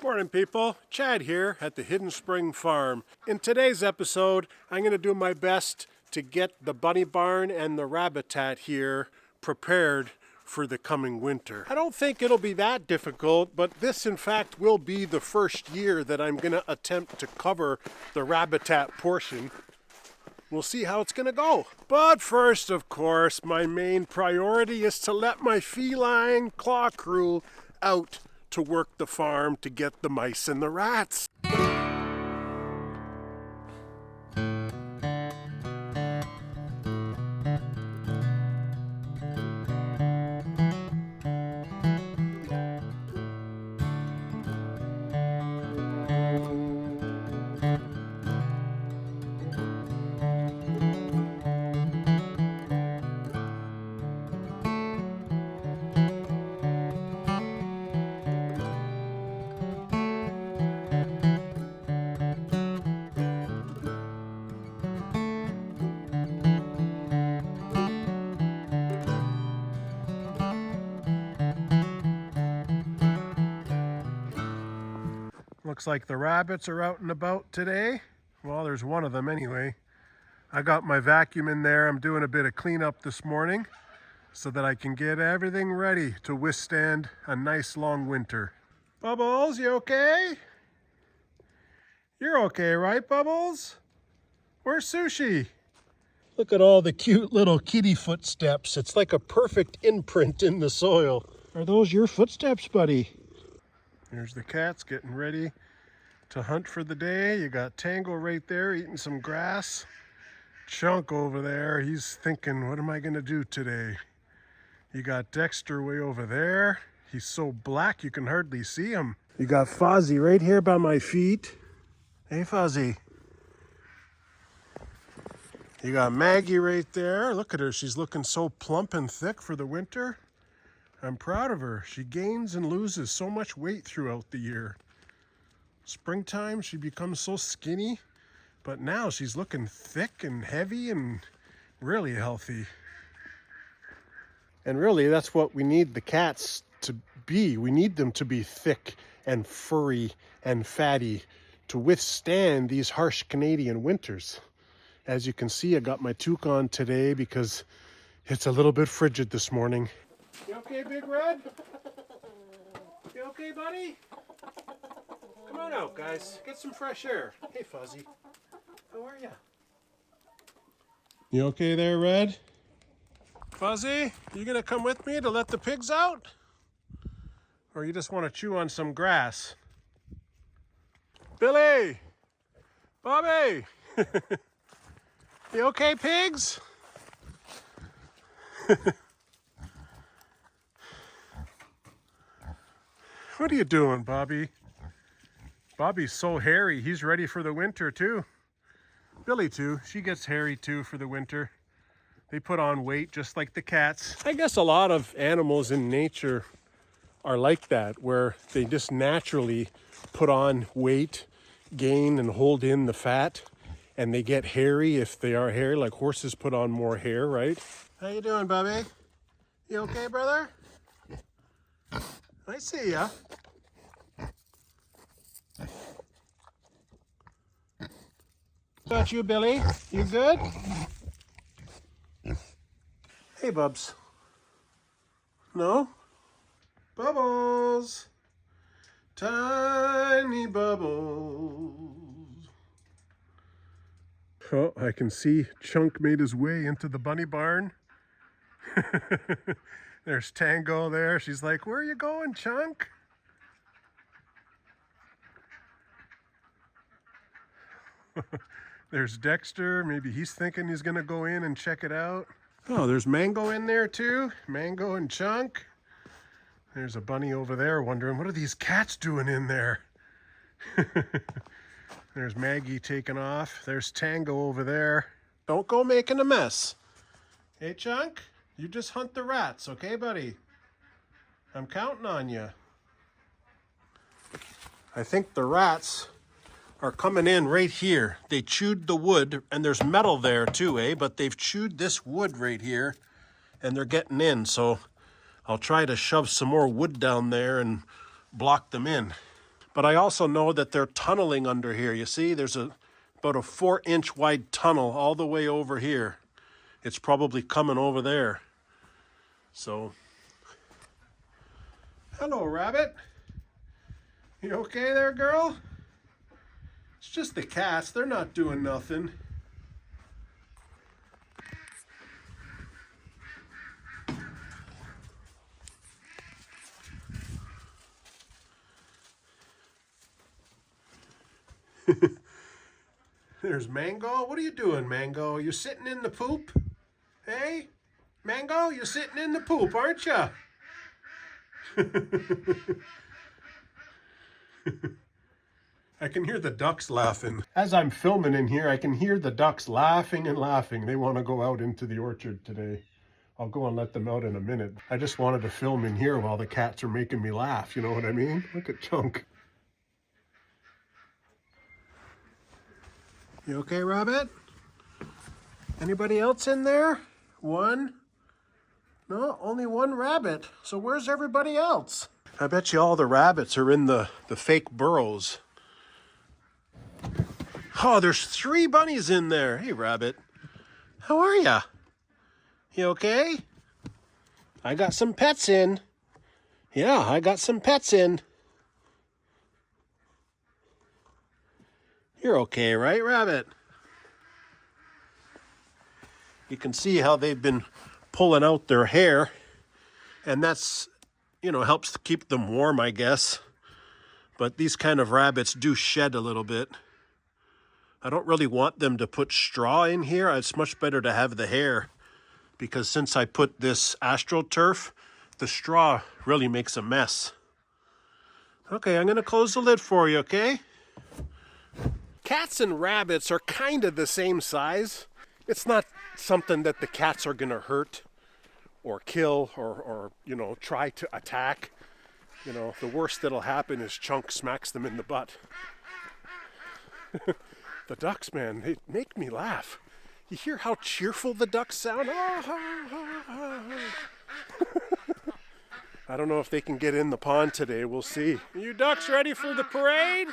Morning people, Chad here at the Hidden Spring Farm. In today's episode, I'm going to do my best to get the bunny barn and the Rabbitat here prepared for the coming winter. I don't think it'll be that difficult, but this in fact will be the first year that I'm going to attempt to cover the Rabbitat portion. We'll see how it's going to go. But first, of course, my main priority is to let my feline claw crew out to work the farm to get the mice and the rats. Looks like the rabbits are out and about today. Well, there's one of them anyway. I got my vacuum in there. I'm doing a bit of cleanup this morning so that I can get everything ready to withstand a nice long winter. Bubbles, you okay? You're okay, right, Bubbles? Where's Sushi? Look at all the cute little kitty footsteps. It's like a perfect imprint in the soil. Are those your footsteps, buddy? There's the cats getting ready to hunt for the day. You got Tango right there eating some grass. Chunk over there, he's thinking, what am I gonna do today? You got Dexter way over there. He's so black you can hardly see him. You got Fozzie right here by my feet. Hey Fozzie. You got Maggie right there. Look at her, she's looking so plump and thick for the winter. I'm proud of her. She gains and loses so much weight throughout the year. Springtime, she becomes so skinny, but now she's looking thick and heavy and really healthy. And really, that's what we need the cats to be. We need them to be thick and furry and fatty to withstand these harsh Canadian winters. As you can see, I got my toque on today because it's a little bit frigid this morning. You okay, Big Red? You okay, buddy? Come on out, guys. Get some fresh air. Hey, Fuzzy. How are ya? You okay there, Red? Fuzzy, you gonna come with me to let the pigs out? Or you just want to chew on some grass? Billy! Bobby! You okay, pigs? What are you doing, Bobby? Bobby's so hairy, he's ready for the winter too. Billy too, she gets hairy too for the winter. They put on weight just like the cats. I guess a lot of animals in nature are like that, where they just naturally put on weight, gain and hold in the fat, and they get hairy if they are hairy, like horses put on more hair, right? How you doing, Bobby? You okay, brother? I see ya. Got you, Billy. You good? Hey, Bubs. No? Bubbles. Tiny Bubbles. Oh, I can see Chunk made his way into the bunny barn. There's Tango there. She's like, where are you going, Chunk? There's Dexter. Maybe he's thinking he's going to go in and check it out. Oh, there's Mango in there too. Mango and Chunk. There's a bunny over there wondering, what are these cats doing in there? There's Maggie taking off. There's Tango over there. Don't go making a mess. Hey, Chunk, you just hunt the rats, okay, buddy? I'm counting on you. I think the rats are coming in right here. They chewed the wood, and there's metal there too, but they've chewed this wood right here, and they're getting in. So I'll try to shove some more wood down there and block them in. But I also know that they're tunneling under here. You see, there's about a 4-inch wide tunnel all the way over here. It's probably coming over there. So, hello, rabbit. You okay there, girl? It's just the cats. They're not doing nothing. There's Mango. What are you doing, Mango? You sitting in the poop? Hey? Mango, you're sitting in the poop, aren't you? I can hear the ducks laughing. As I'm filming in here, I can hear the ducks laughing and laughing. They want to go out into the orchard today. I'll go and let them out in a minute. I just wanted to film in here while the cats are making me laugh. You know what I mean? Look at Chunk. You okay, Rabbit? Anybody else in there? One? No, only one rabbit. So where's everybody else? I bet you all the rabbits are in the fake burrows. Oh, there's 3 bunnies in there. Hey, Rabbit. How are ya? You okay? I got some pets in. Yeah, I got some pets in. You're okay, right, Rabbit? You can see how they've been pulling out their hair, and that's, you know, helps to keep them warm, I guess. But these kind of rabbits do shed a little bit. I don't really want them to put straw in here. It's much better to have the hair, because since I put this AstroTurf, the straw really makes a mess. Okay, I'm going to close the lid for you, okay? Cats and rabbits are kind of the same size. It's not something that the cats are going to hurt or kill or, you know, try to attack. You know, the worst that'll happen is Chunk smacks them in the butt. The ducks, man, they make me laugh. You hear how cheerful the ducks sound? I don't know if they can get in the pond today. We'll see. Are you ducks ready for the parade?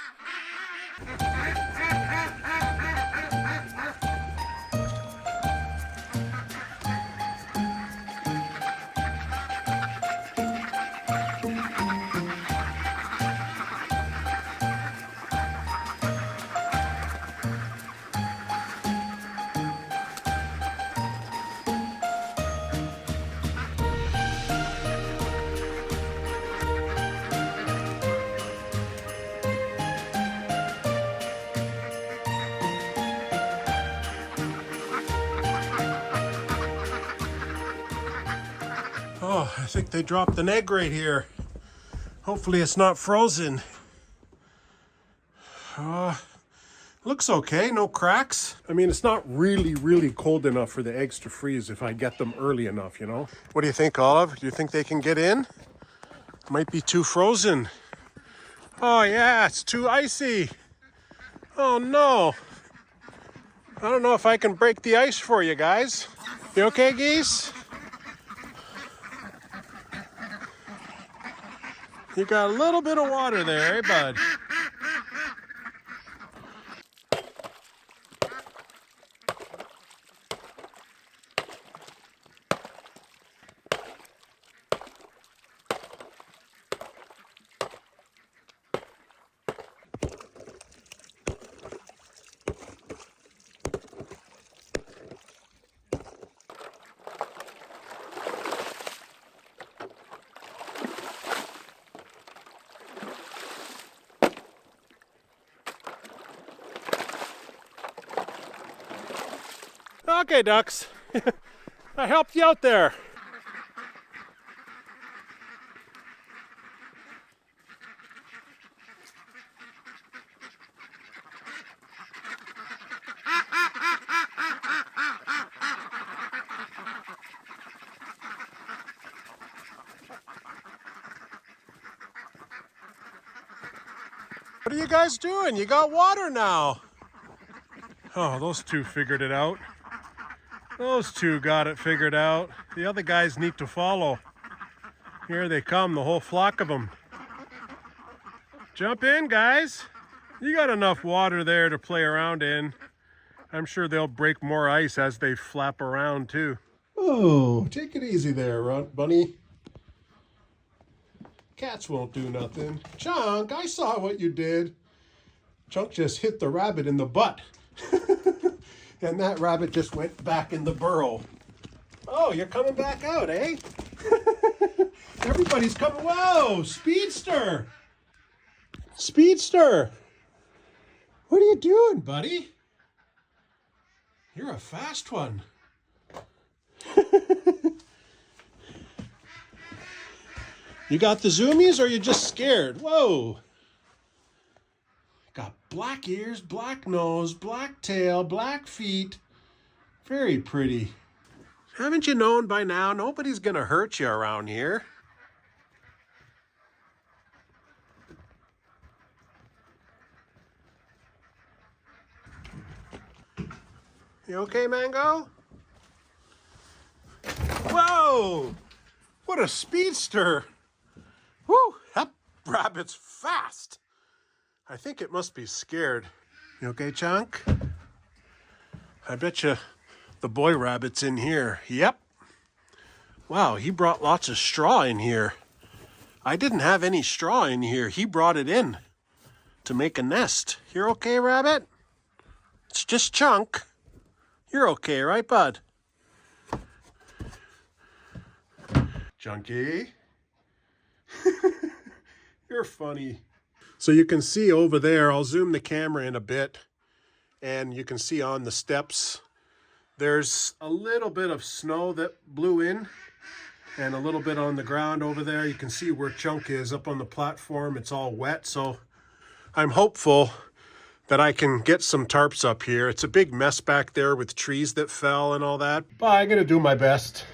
Oh, I think they dropped an egg right here. Hopefully it's not frozen. Looks okay, no cracks. I mean, it's not really cold enough for the eggs to freeze if I get them early enough, you know? What do you think, Olive? Do you think they can get in? Might be too frozen. Oh yeah, it's too icy. Oh no. I don't know if I can break the ice for you guys. You okay, geese? You got a little bit of water there, eh, bud? Okay, ducks. I helped you out there. What are you guys doing? You got water now. Oh, those two figured it out. Those two got it figured out. The other guys need to follow. Here they come, the whole flock of them. Jump in, guys. You got enough water there to play around in. I'm sure they'll break more ice as they flap around too. Oh, take it easy there, Bunny. Cats won't do nothing. Chunk, I saw what you did. Chunk just hit the rabbit in the butt. And that rabbit just went back in the burrow. Oh, you're coming back out, eh? Everybody's coming. Whoa, Speedster! Speedster! What are you doing, buddy? You're a fast one. You got the zoomies or are you just scared? Whoa. Got black ears, black nose, black tail, black feet. Very pretty. Haven't you known by now? Nobody's gonna hurt you around here. You okay, Mango? Whoa! What a speedster! Woo! That rabbit's fast! I think it must be scared. You okay, Chunk? I bet you the boy rabbit's in here. Yep. Wow, he brought lots of straw in here. I didn't have any straw in here. He brought it in to make a nest. You're okay, rabbit? It's just Chunk. You're okay, right, bud? Chunky? You're funny. So you can see over there, I'll zoom the camera in a bit, and you can see on the steps, there's a little bit of snow that blew in, and a little bit on the ground over there. You can see where Chunk is up on the platform. It's all wet, so I'm hopeful that I can get some tarps up here. It's a big mess back there with trees that fell and all that. But I'm gonna do my best,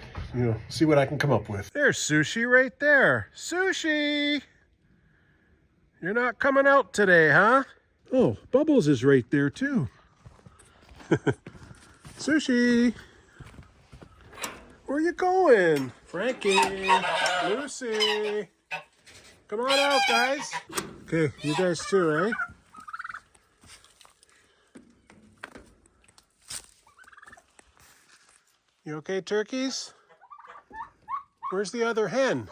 see what I can come up with. There's Sushi right there. Sushi! You're not coming out today, huh? Oh, Bubbles is right there too. Sushi! Where you going? Frankie! Lucy! Come on out, guys. Okay, you guys too, eh? You okay, turkeys? Where's the other hen?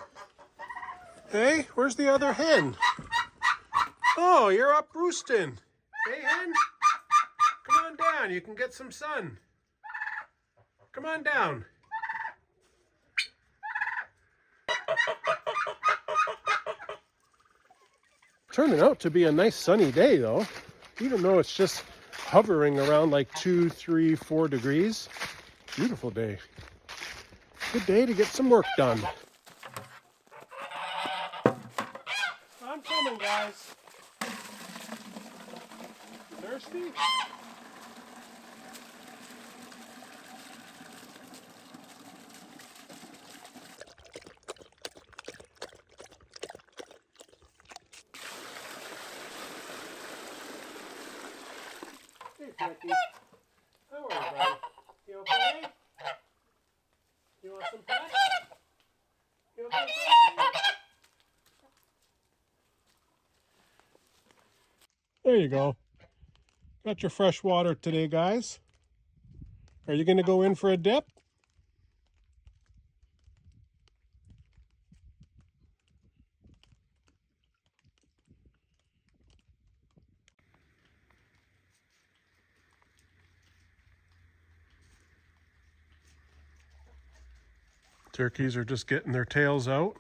Hey, where's the other hen? Oh, you're up roosting. Hey, hen? Come on down. You can get some sun. Come on down. Turning out to be a nice sunny day, though. Even though it's just hovering around like 2, 3, 4 degrees. Beautiful day. Good day to get some work done. I'm coming, guys. You thirsty? Hey, Frankie. How are you, buddy? You okay? You want some pets? You okay, Frankie? There you go. Got your fresh water today, guys. Are you going to go in for a dip? Turkeys are just getting their tails out.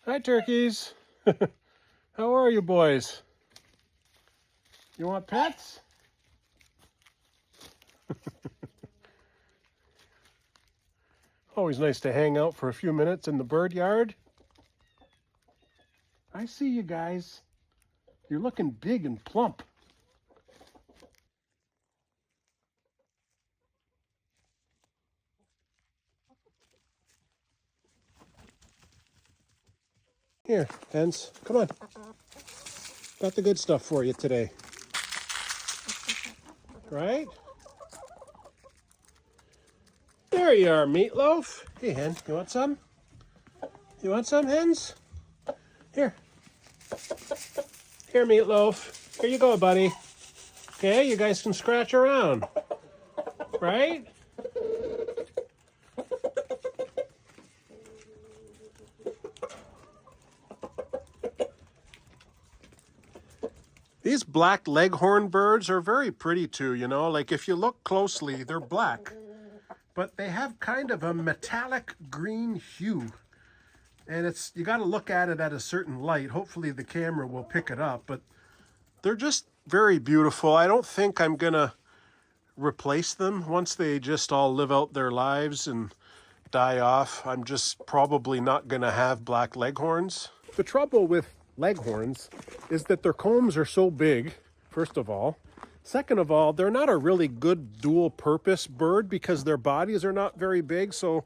Hi, turkeys. How are you, boys? You want pets? Always nice to hang out for a few minutes in the bird yard. I see you guys. You're looking big and plump. Here, hens, come on. Got the good stuff for you today. Right? There you are, Meatloaf. Hey, hen, you want some? You want some, hens? Here. Here, Meatloaf. Here you go, buddy. Okay, you guys can scratch around. Right? These black leghorn birds are very pretty too, you know, like if you look closely, they're black, but they have kind of a metallic green hue. And you got to look at it at a certain light. Hopefully the camera will pick it up, but they're just very beautiful. I don't think I'm going to replace them once they just all live out their lives and die off. I'm just probably not going to have black leghorns. The trouble with leghorns is that their combs are so big, first of all. Second of all, they're not a really good dual purpose bird because their bodies are not very big. So,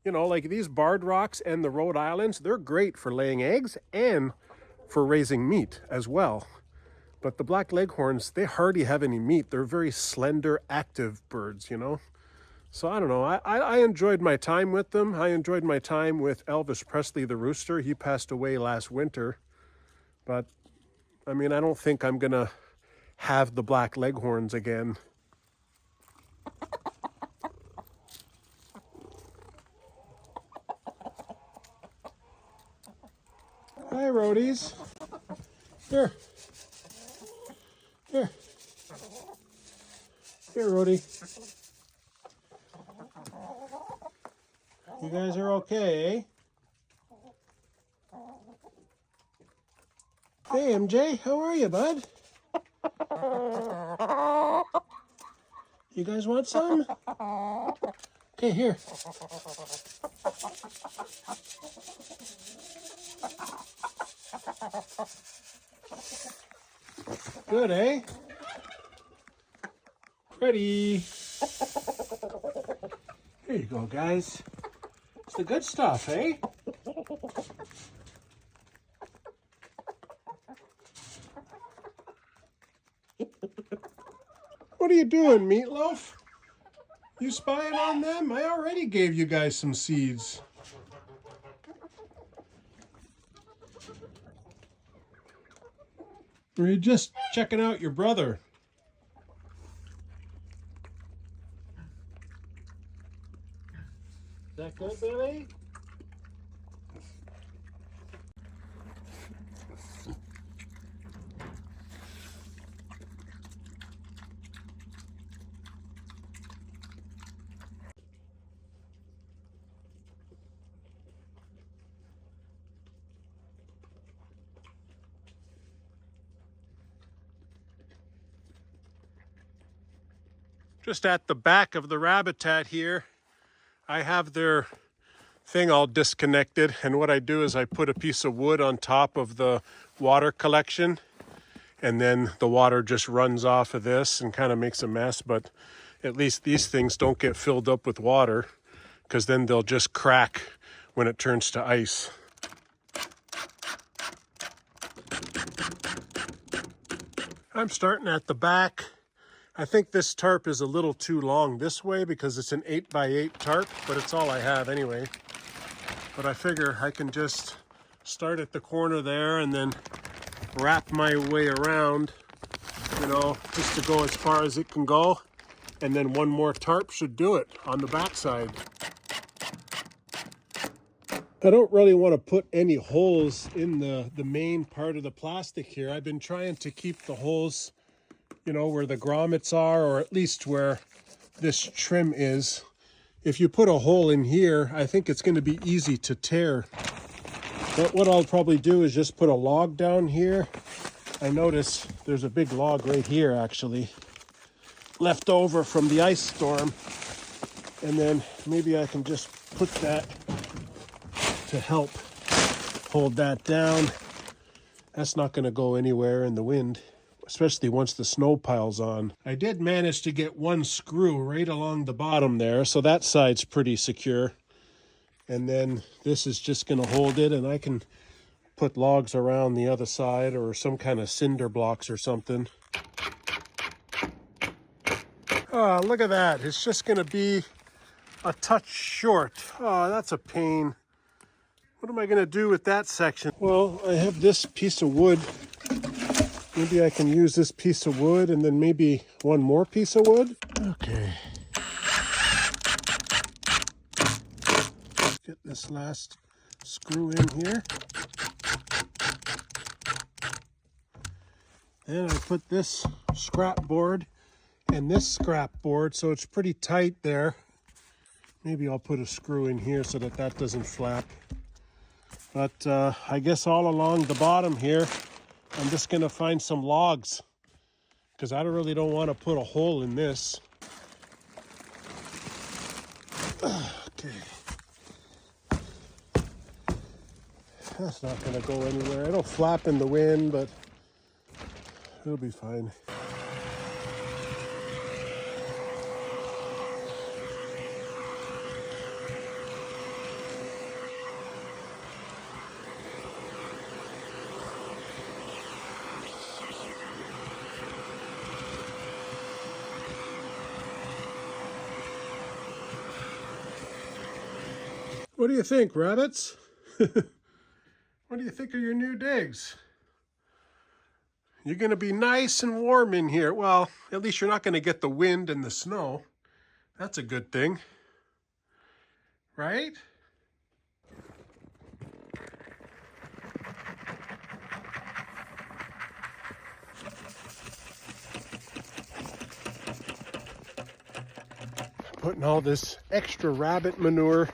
you know, like these barred rocks and the Rhode Islands, they're great for laying eggs and for raising meat as well. But the black leghorns, they hardly have any meat. They're very slender, active birds, you know. So I don't know. I enjoyed my time with them. I enjoyed my time with Elvis Presley the rooster. He passed away last winter. But, I mean, I don't think I'm going to have the black leghorns again. Hi, roadies. Here. Here. Here, Rhodey. You guys are okay, eh? Hey, MJ, how are you, bud? You guys want some? Okay, here. Good, eh? Ready. Here you go, guys. It's the good stuff, eh? What are you doing, Meatloaf? You spying on them? I already gave you guys some seeds. Or are you just checking out your brother? Is that good, Billy? Just at the back of the Rabbitat here, I have their thing all disconnected, and what I do is I put a piece of wood on top of the water collection, and then the water just runs off of this and kind of makes a mess, but at least these things don't get filled up with water, because then they'll just crack when it turns to ice. I'm starting at the back. I think this tarp is a little too long this way because it's an 8x8 tarp, but it's all I have anyway. But I figure I can just start at the corner there and then wrap my way around, you know, just to go as far as it can go. And then one more tarp should do it on the backside. I don't really want to put any holes in the main part of the plastic here. I've been trying to keep the holes, you know, where the grommets are, or at least where this trim is. If you put a hole in here, I think it's going to be easy to tear. But what I'll probably do is just put a log down here. I notice there's a big log right here, actually, left over from the ice storm. And then maybe I can just put that to help hold that down. That's not going to go anywhere in the wind, especially once the snow piles on. I did manage to get one screw right along the bottom there, so that side's pretty secure. And then this is just going to hold it, and I can put logs around the other side or some kind of cinder blocks or something. Oh, look at that. It's just going to be a touch short. Oh, that's a pain. What am I going to do with that section? Well, I have this piece of wood. Maybe I can use this piece of wood and then maybe one more piece of wood. Okay. Let's get this last screw in here. Then I put this scrap board and this scrap board, so it's pretty tight there. Maybe I'll put a screw in here so that that doesn't flap. But I guess all along the bottom here, I'm just going to find some logs because I really don't want to put a hole in this. Okay. That's not going to go anywhere. It'll flap in the wind, but it'll be fine. What do you think, rabbits? What do you think of your new digs? You're going to be nice and warm in here. Well, at least you're not going to get the wind and the snow. That's a good thing. Right? Putting all this extra rabbit manure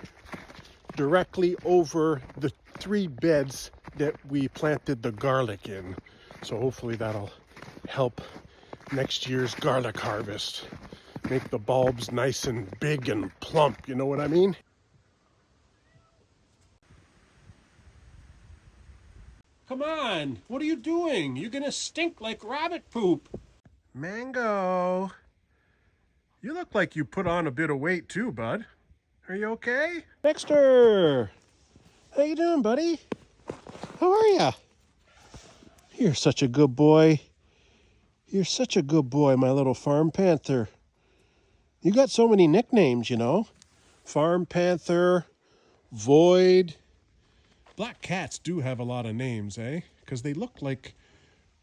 directly over the 3 beds that we planted the garlic in. So hopefully that'll help next year's garlic harvest. Make the bulbs nice and big and plump, you know what I mean? Come on, what are you doing? You're gonna stink like rabbit poop. Mango, you look like you put on a bit of weight too, bud. Are you okay? Dexter! How you doing, buddy? How are ya? You're such a good boy. You're such a good boy, my little farm panther. You got so many nicknames, you know. Farm panther, void. Black cats do have a lot of names, eh? Because they look like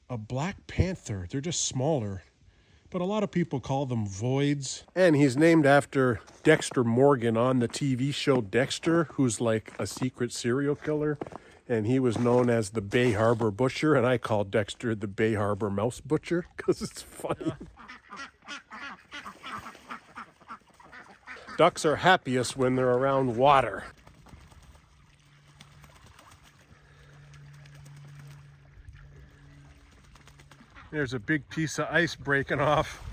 a black panther. They're just smaller. But a lot of people call them voids. And he's named after Dexter Morgan on the TV show Dexter, who's like a secret serial killer. And he was known as the Bay Harbor Butcher, and I call Dexter the Bay Harbor Mouse Butcher because it's funny. Ducks are happiest when they're around water. There's a big piece of ice breaking off.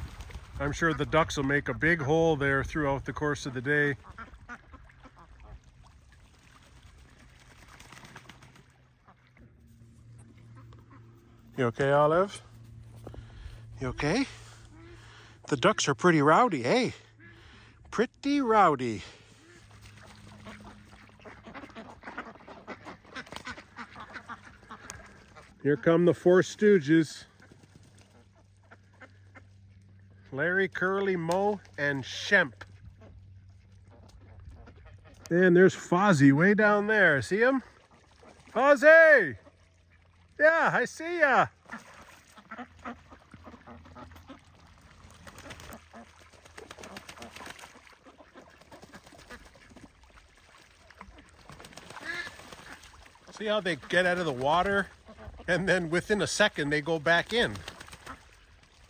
I'm sure the ducks will make a big hole there throughout the course of the day. You okay, Olive? You okay? The ducks are pretty rowdy, hey? Pretty rowdy. Here come the 4 Stooges. Larry, Curly, Moe, and Shemp. And there's Fozzie way down there. See him? Fozzie! Yeah, I see ya. See how they get out of the water and then within a second they go back in.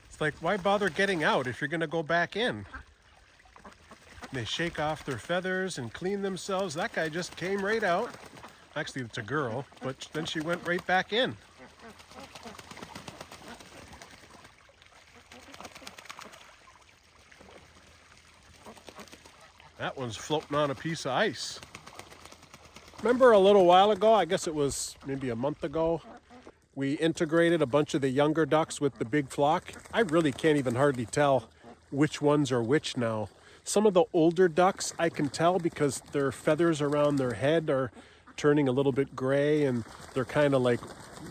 It's like, why bother getting out if you're going to go back in? They shake off their feathers and clean themselves. That guy just came right out. Actually, it's a girl, but then she went right back in. That one's floating on a piece of ice. Remember a little while ago, I guess it was maybe a month ago, we integrated a bunch of the younger ducks with the big flock. I really can't even hardly tell which ones are which now. Some of the older ducks I can tell because their feathers around their head are turning a little bit gray, and they're kind of like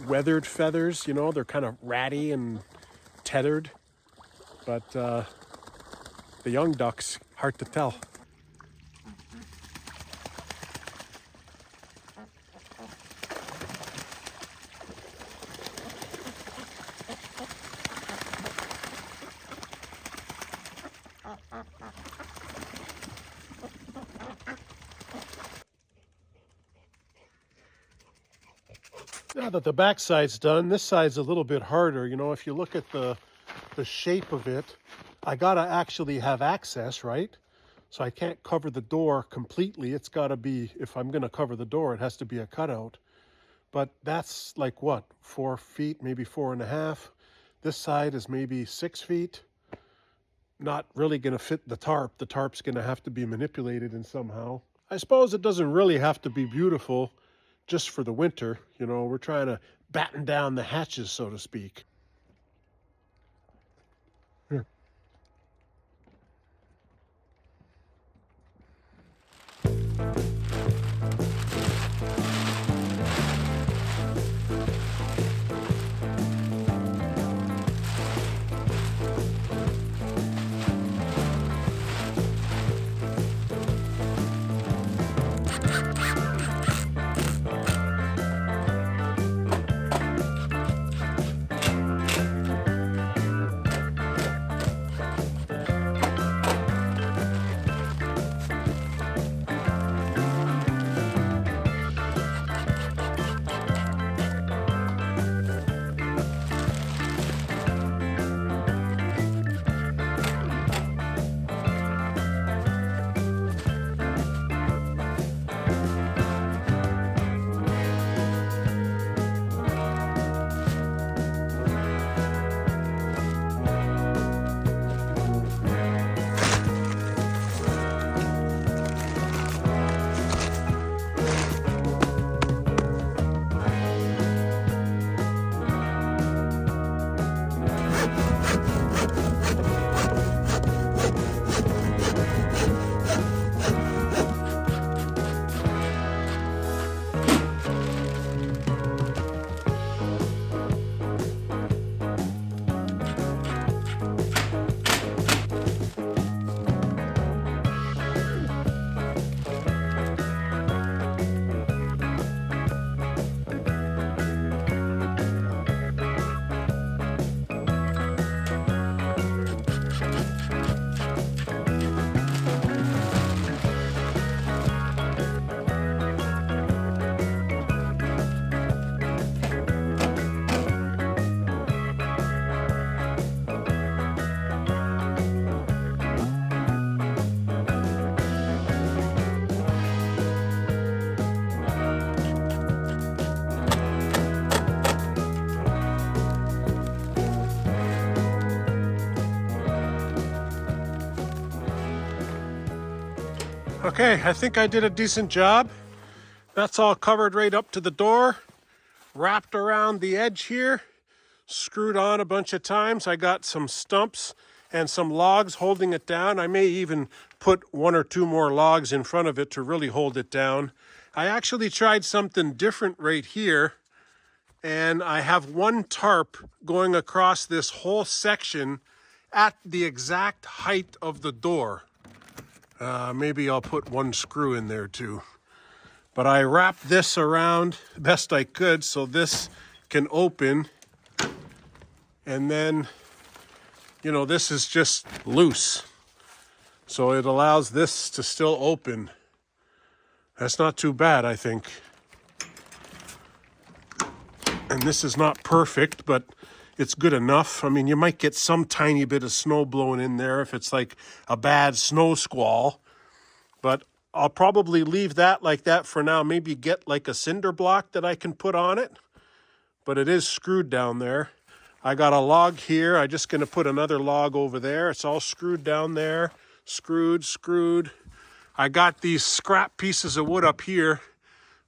weathered feathers, you know, they're kind of ratty and tethered. But the young ducks, hard to tell. Now that the back side's done, this side's a little bit harder. You know, if you look at the shape of it, I gotta actually have access, right? So I can't cover the door completely. It's gotta be, if I'm gonna cover the door, it has to be a cutout. But that's like what, 4 feet, maybe 4.5. This side is maybe 6 feet. Not really gonna fit the tarp. The tarp's gonna have to be manipulated in somehow. I suppose it doesn't really have to be beautiful just for the winter. You know, we're trying to batten down the hatches, so to speak. Here. Okay, I think I did a decent job. That's all covered right up to the door, wrapped around the edge here, screwed on a bunch of times. I got some stumps and some logs holding it down. I may even put 1 or 2 more logs in front of it to really hold it down. I actually tried something different right here, and I have one tarp going across this whole section at the exact height of the door. Maybe I'll put 1 screw in there too. But I wrapped this around best I could so this can open. And then, you know, this is just loose. So it allows this to still open. That's not too bad, I think. And this is not perfect, but it's good enough. I mean, you might get some tiny bit of snow blowing in there if it's like a bad snow squall. But I'll probably leave that like that for now. Maybe get like a cinder block that I can put on it. But it is screwed down there. I got a log here. I'm just going to put another log over there. It's all screwed down there. Screwed. I got these scrap pieces of wood up here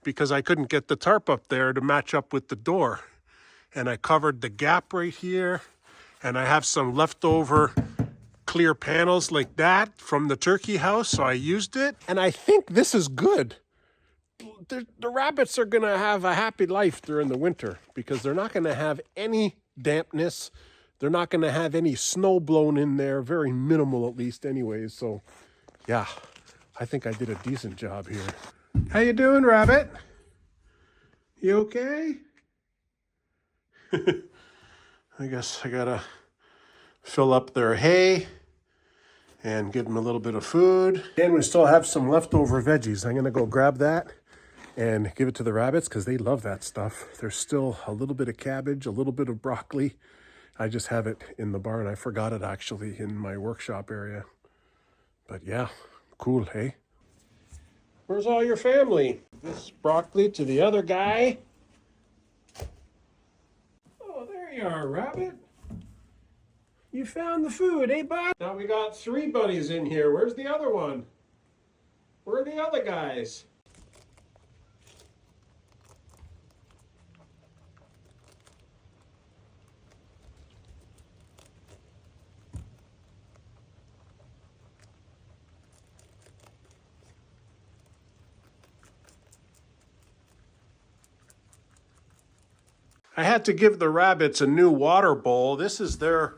because I couldn't get the tarp up there to match up with the door. And I covered the gap right here. And I have some leftover clear panels like that from the turkey house. So I used it. And I think this is good. the rabbits are going to have a happy life during the winter because they're not going to have any dampness. They're not going to have any snow blown in there, very minimal at least anyways. So yeah, I think I did a decent job here. How you doing, rabbit? You okay? I guess I gotta fill up their hay and give them a little bit of food. And we still have some leftover veggies. I'm gonna go grab that and give it to the rabbits because they love that stuff. There's still a little bit of cabbage, a little bit of broccoli. I just have it in the barn. I forgot it actually in my workshop area. But yeah, cool, hey? Where's all your family? This broccoli to the other guy. Oh, there you are, rabbit. You found the food, eh, bud? Now we got 3 bunnies in here. Where's the other one? Where are the other guys? I had to give the rabbits a new water bowl. This is their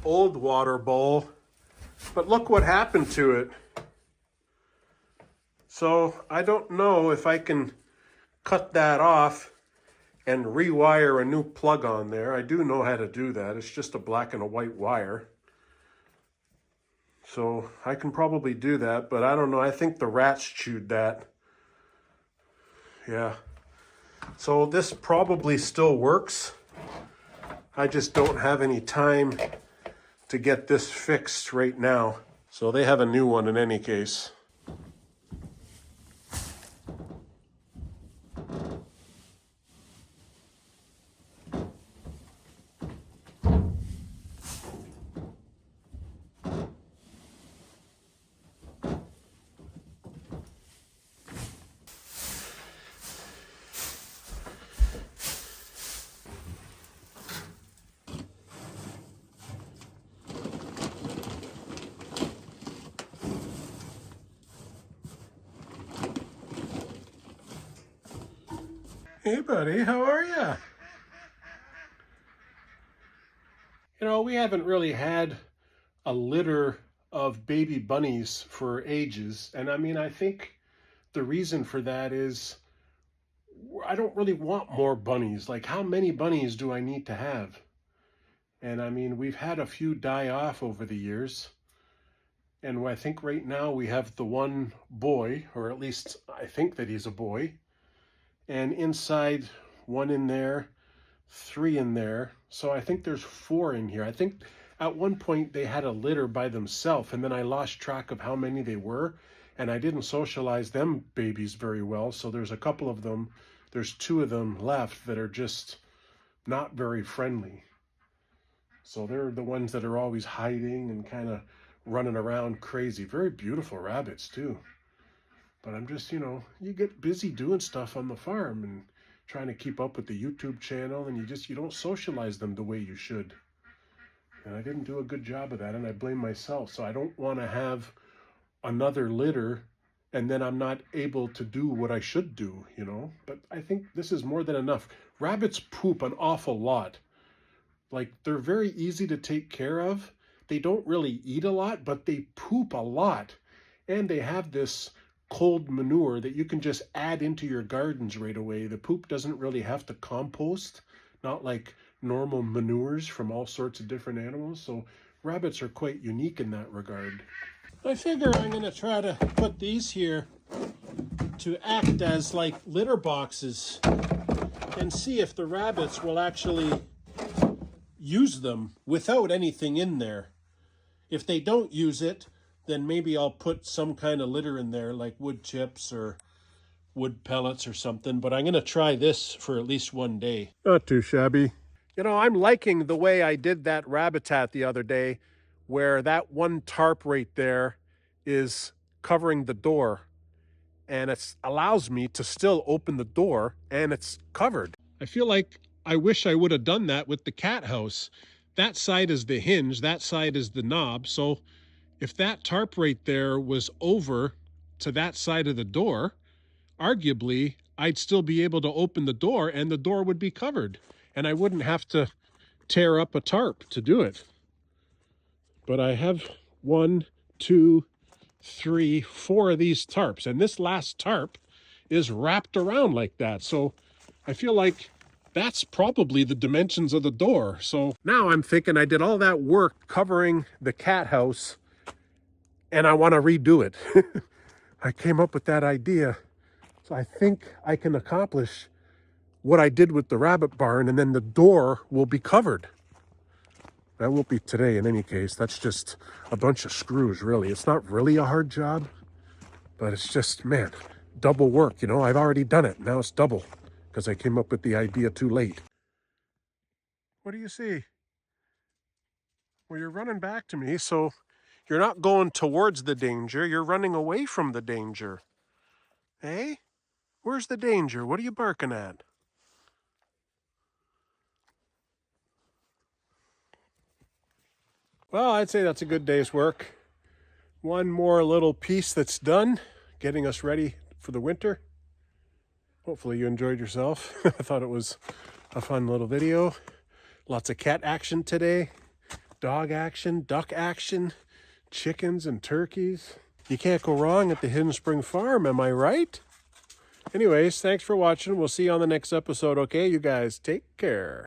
old water bowl, but look what happened to it. So I don't know if I can cut that off and rewire a new plug on there. I do know how to do that. It's just a black and a white wire. So I can probably do that, but I don't know. I think the rats chewed that. Yeah. So this probably still works. I just don't have any time to get this fixed right now. So they have a new one in any case. Hey buddy, how are you? You know, we haven't really had a litter of baby bunnies for ages. And I mean, I think the reason for that is I don't really want more bunnies. Like, how many bunnies do I need to have? And I mean, we've had a few die off over the years. And I think right now we have the one boy, or at least I think that he's a boy. And inside, 1 in there, 3 in there. So I think there's 4 in here. I think at one point they had a litter by themselves, and then I lost track of how many they were, and I didn't socialize them babies very well. So there's a couple of them. There's 2 of them left that are just not very friendly. So they're the ones that are always hiding and kind of running around crazy. Very beautiful rabbits too. But I'm just, you know, you get busy doing stuff on the farm and trying to keep up with the YouTube channel, and you don't socialize them the way you should. And I didn't do a good job of that, and I blame myself. So I don't want to have another litter and then I'm not able to do what I should do, you know. But I think this is more than enough. Rabbits poop an awful lot. Like, they're very easy to take care of. They don't really eat a lot, but they poop a lot. And they have this cold manure that you can just add into your gardens right away. The poop doesn't really have to compost, not like normal manures from all sorts of different animals. So rabbits are quite unique in that regard. I figure I'm going to try to put these here to act as like litter boxes and see if the rabbits will actually use them without anything in there. If they don't use it, then maybe I'll put some kind of litter in there, like wood chips or wood pellets or something. But I'm going to try this for at least one day. Not too shabby. You know, I'm liking the way I did that Rabbitat the other day, where that one tarp right there is covering the door. And it allows me to still open the door, and it's covered. I feel like I wish I would have done that with the cat house. That side is the hinge, that side is the knob. So if that tarp right there was over to that side of the door, arguably I'd still be able to open the door and the door would be covered and I wouldn't have to tear up a tarp to do it. But I have 1, 2, 3, 4 of these tarps, and this last tarp is wrapped around like that. So I feel like that's probably the dimensions of the door. So now I'm thinking I did all that work covering the cat house and I want to redo it. I came up with that idea. So I think I can accomplish what I did with the rabbit barn, and then the door will be covered. That won't be today in any case. That's just a bunch of screws, really. It's not really a hard job, but it's just, man, double work, you know? I've already done it. Now it's double because I came up with the idea too late. What do you see? Well, you're running back to me, so you're not going towards the danger. You're running away from the danger. Hey? Where's the danger? What are you barking at? Well, I'd say that's a good day's work. One more little piece that's done, getting us ready for the winter. Hopefully you enjoyed yourself. I thought it was a fun little video. Lots of cat action today, dog action, duck action, chickens and turkeys. You can't go wrong at the Hidden Spring Farm, am I right? Anyways, thanks for watching. We'll see you on the next episode, okay? You guys take care.